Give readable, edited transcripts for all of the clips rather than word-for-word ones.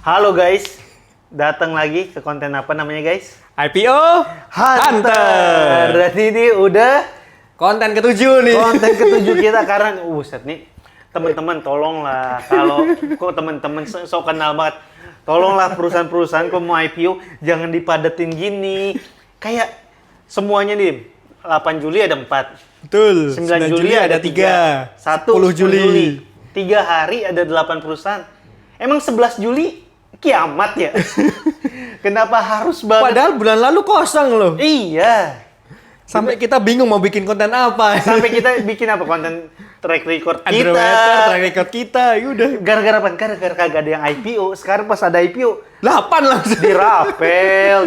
Halo guys, datang lagi ke konten apa namanya guys? IPO Hunter. Berarti ini udah Konten ketujuh nih. konten ketujuh kita karena buset nih teman-teman tolonglah kalau kok teman-teman so kenal banget. Tolonglah perusahaan-perusahaan kalau mau IPO jangan dipadetin gini. Kayak semuanya nih 8 Juli ada 4. Betul. 9 Juli ada 3. 1 10 Juli. 3 hari ada 8 perusahaan. Emang 11 Juli kiamat ya? Kenapa harus banget? Padahal bulan lalu kosong loh. Iya. Sampai kita bingung mau bikin konten apa. Sampai kita bikin apa? Konten track record kita. Underwater, track record kita. Yaudah. Gara-gara apa? Gara-gara kagak ada yang IPO. Sekarang pas ada IPO. 8 langsung. Dirapel.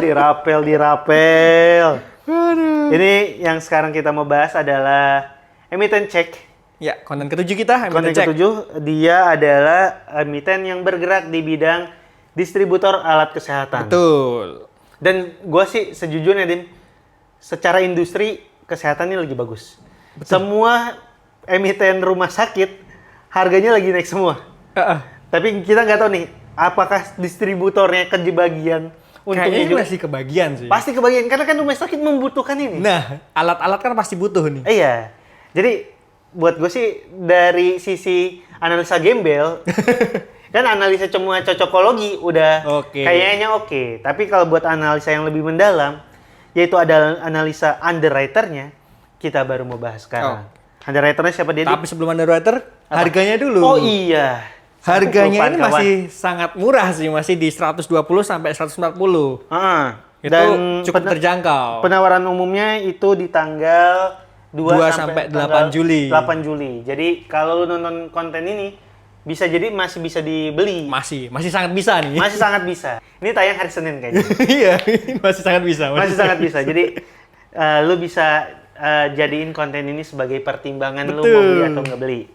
Aduh. Ini yang sekarang kita mau bahas adalah emiten cek. Ya, konten ketujuh kita. Konten Cek. ketujuh, dia adalah emiten yang bergerak di bidang distributor alat kesehatan. Betul. Dan gue sih sejujurnya, Dim, secara industri kesehatan ini lagi bagus. Betul. Semua emiten rumah sakit harganya lagi naik semua. Tapi kita nggak tahu nih, apakah distributornya kebagian untungnya Kayaknya juga? masih kebagian sih. Pasti kebagian, karena kan rumah sakit membutuhkan ini. Nah, alat-alat kan pasti butuh nih. Iya. Jadi buat gue sih dari sisi analisa gembel, kan analisa cuma cocokologi udah Oke. kayaknya oke. Tapi kalau buat analisa yang lebih mendalam, yaitu ada analisa underwriter-nya, kita baru mau bahas sekarang. Underwriter-nya siapa dia? Tapi sebelum underwater, Apa? harganya dulu. Oh iya. Harganya Kelupaan, ini kawan. masih sangat murah sih, masih di 120 sampai 140. Itu Dan cukup terjangkau. Penawaran umumnya itu di tanggal 2 sampai 8 tanggal Juli. 8 Juli. Jadi kalau lu nonton konten ini bisa jadi masih bisa dibeli. Masih sangat bisa nih. Masih sangat bisa. Ini tayang hari Senin kayaknya. Iya, masih sangat bisa. Masih sangat bisa. Jadi lu bisa jadiin konten ini sebagai pertimbangan lu Betul. mau beli atau nggak beli.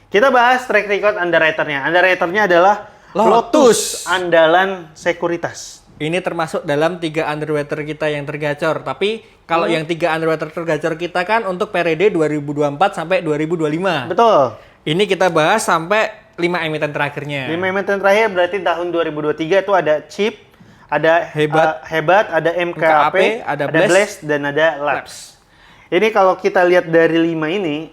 Kita bahas track record underwriter-nya. Underwriter-nya adalah Lotus. andalan sekuritas. Ini termasuk dalam 3 underwater kita yang tergacor. Tapi kalau yang 3 underwater tergacor kita kan untuk periode 2024 sampai 2025. Betul. Ini kita bahas sampai 5 emiten terakhirnya. 5 emiten terakhir berarti tahun 2023 itu ada Chip, ada Hebat, ada MKAP, ada ada Blast, dan ada Labs. Ini kalau kita lihat dari 5 ini,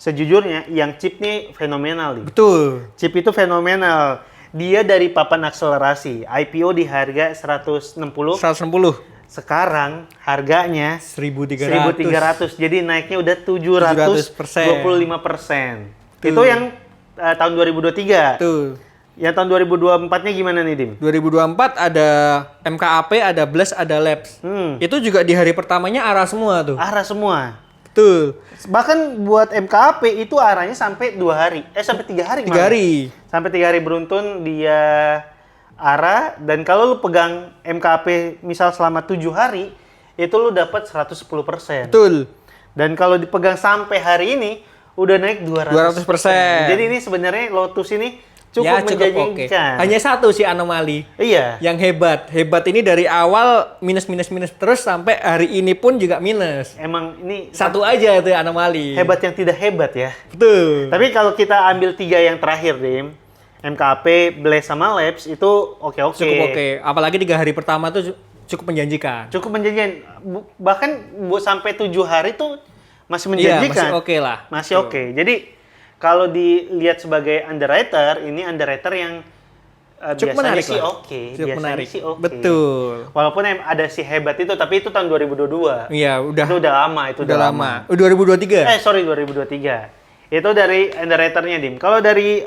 sejujurnya yang Chip nih fenomenal nih. Betul. Chip itu fenomenal. Dia dari papan akselerasi, IPO di harga 160. 160. Sekarang harganya 1.300. 1.300. Jadi naiknya udah 725%. Itu yang tahun 2023. Tuh. Yang tahun 2024-nya gimana nih, Dim? 2024 ada MKAP, ada Blast, ada Labs. Itu juga di hari pertamanya arah semua tuh. Arah semua. Betul. Bahkan buat MKAP itu arahnya sampai 2 hari. Sampai 3 hari. 3 hari. Sampai 3 hari beruntun dia arah. Dan kalau lu pegang MKAP misal selama 7 hari, itu lu dapat 110%. Betul. Dan kalau dipegang sampai hari ini, udah naik 200%. Jadi ini sebenarnya Lotus ini cukup menjanjikan. oke. Hanya satu sih anomali. Iya. Yang hebat. Hebat ini dari awal minus terus sampai hari ini pun juga minus. Emang ini Satu aja itu anomali. hebat yang tidak hebat ya. Betul. Tapi kalau kita ambil 3 yang terakhir, Dim, MKP, Blast sama Labs itu oke-oke. Cukup oke. Apalagi 3 hari pertama tuh cukup menjanjikan. Cukup menjanjikan. Bahkan buat sampai 7 hari tuh masih Iya, menjanjikan. masih oke lah. Masih oke. Jadi kalau dilihat sebagai underwriter, ini underwriter yang Cukup biasanya menarik sih lah. oke. Cukup Biasanya menarik. sih oke. Betul. Walaupun ada si hebat itu, tapi itu tahun 2022. Iya, udah. Itu udah lama. Itu Udah lama. 2023. Sorry, 2023. Itu dari underwriter-nya, Dim. Kalau dari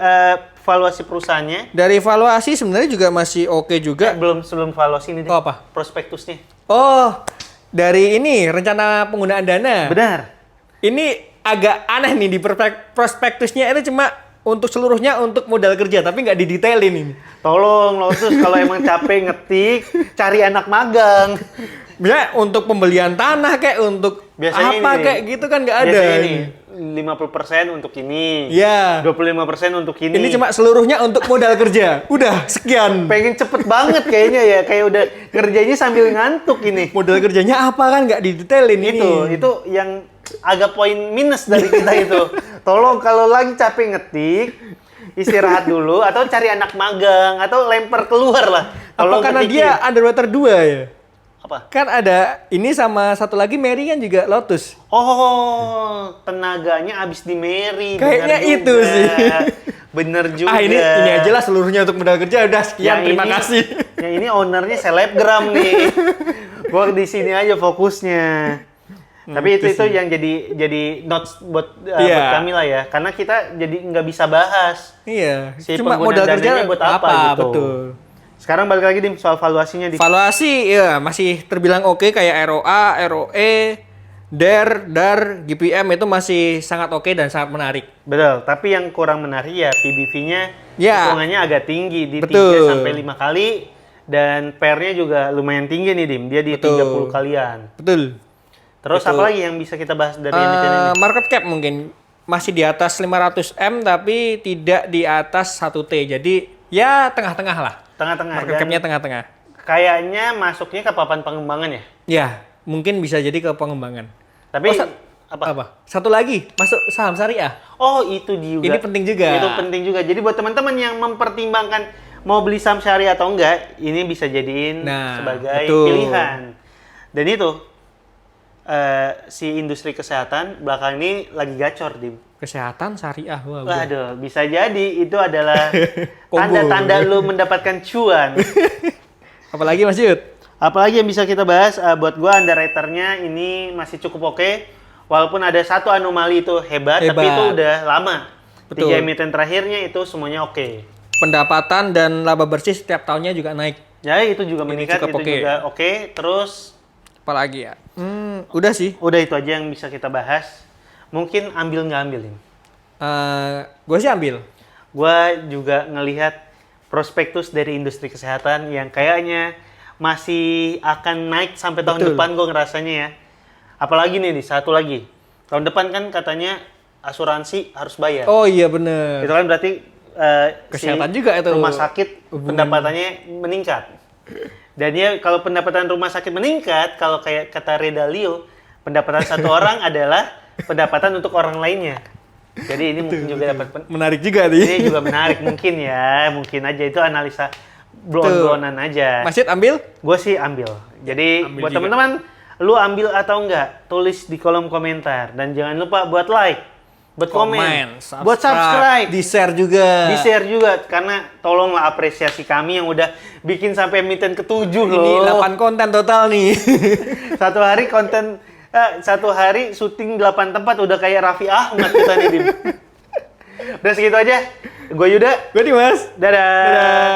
valuasi perusahaannya, Dari valuasi sebenarnya juga masih oke juga. sebelum valuasi ini, Dim. Oh, apa? Prospektusnya. Oh, dari ini rencana penggunaan dana. Benar. Ini agak aneh nih di prospektusnya itu cuma untuk seluruhnya untuk modal kerja tapi nggak didetailin ini. Tolong Lotus kalau emang capek ngetik, cari anak magang. Misalnya untuk pembelian tanah kayak untuk Biasanya apa ini, kayak gitu kan nggak ada. Biasanya ini 50% untuk ini. Iya. 25% untuk ini. Ini cuma seluruhnya untuk modal kerja. Udah, sekian. pengen cepet banget kayaknya ya, kayak udah kerjanya sambil ngantuk ini. Modal kerjanya apa kan nggak didetailin ini. Itu yang agak poin minus dari kita itu. tolong kalau lagi capek ngetik, istirahat dulu atau cari anak magang atau lempar keluar lah. Apa karena dia underwater 2 ya? Apa? Kan ada ini sama satu lagi Mary kan juga Lotus. Oh, tenaganya abis di Mary. Kayaknya itu sih. Bener juga. Ini aja lah seluruhnya untuk modal kerja. Udah sekian, terima kasih. Yang ini ownernya selebgram nih. Gua di sini aja fokusnya. Tapi itu yang jadi notes buat kami lah ya. Karena kita jadi nggak bisa bahas. Iya. Si Cuma pengguna modal kerja dananya buat apa gitu. Betul. Sekarang balik lagi Dim, soal valuasinya Dim. Valuasi ya masih terbilang oke kayak ROA, ROE, DER, DAR, GPM itu masih sangat oke dan sangat menarik. Betul, tapi yang kurang menarik ya PBV-nya Ya. hitungannya agak tinggi di Betul. 3 sampai 5 kali dan PER-nya juga lumayan tinggi nih Dim, dia di Betul. 30 kalian. Betul. Terus Betul. apa lagi yang bisa kita bahas dari emiten ini? Market cap mungkin masih di atas 500M tapi tidak di atas 1T. Jadi ya tengah-tengah lah. Tengah-tengah. Market capnya tengah-tengah. Kayaknya masuknya ke papan pengembangan ya. Ya, mungkin bisa jadi ke pengembangan. Tapi Apa? Satu lagi, masuk saham syariah. Oh, itu juga. Ini penting juga. Itu penting juga. Jadi buat teman-teman yang mempertimbangkan mau beli saham syariah atau enggak, ini bisa jadiin sebagai betul. pilihan. Dan itu si industri kesehatan belakang ini lagi gacor, Dim. Kesehatan syariah. Wah, Waduh, bisa jadi itu adalah Combo. tanda-tanda lu mendapatkan cuan. Apalagi Mas Yud? Apalagi yang bisa kita bahas, buat gua underwriter-nya ini masih cukup oke. Walaupun ada satu anomali itu hebat, tapi itu udah lama. Betul. 3 emiten terakhirnya itu semuanya oke. Pendapatan dan laba bersih setiap tahunnya juga naik. Ya, itu juga meningkat, cukup itu juga oke. Terus, Apalagi ya? Udah sih. udah itu aja yang bisa kita bahas. Mungkin ambil nggak ambil ini. Gue sih ambil. Gua juga ngelihat prospektus dari industri kesehatan yang kayaknya masih akan naik sampai tahun Betul. depan gue ngerasanya ya. Apalagi nih, satu lagi. Tahun depan kan katanya asuransi harus bayar. Oh iya bener. Itu kan berarti Kesehatan juga itu. rumah sakit pendapatannya meningkat. Dan ya kalau pendapatan rumah sakit meningkat, kalau kayak kata Redalio, pendapatan satu orang adalah pendapatan untuk orang lainnya. Jadi ini mungkin juga dapat Menarik juga nih. ini juga menarik mungkin ya, mungkin aja itu analisa blow-on-blowonan aja. Mas Yud ambil? Gue sih ambil. Jadi Ambil buat juga. teman-teman, lu ambil atau enggak, tulis di kolom komentar dan jangan lupa buat like, buat komen, buat subscribe, di-share juga. di-share juga karena tolonglah apresiasi kami yang udah bikin sampai emiten ke-7 loh. Ini 8 konten total nih. Satu hari syuting 8 tempat udah kayak Raffi Ahmad kita nih, Dim. Udah segitu aja. Gue Yuda. Gue Dimas. Dadah. Dadah.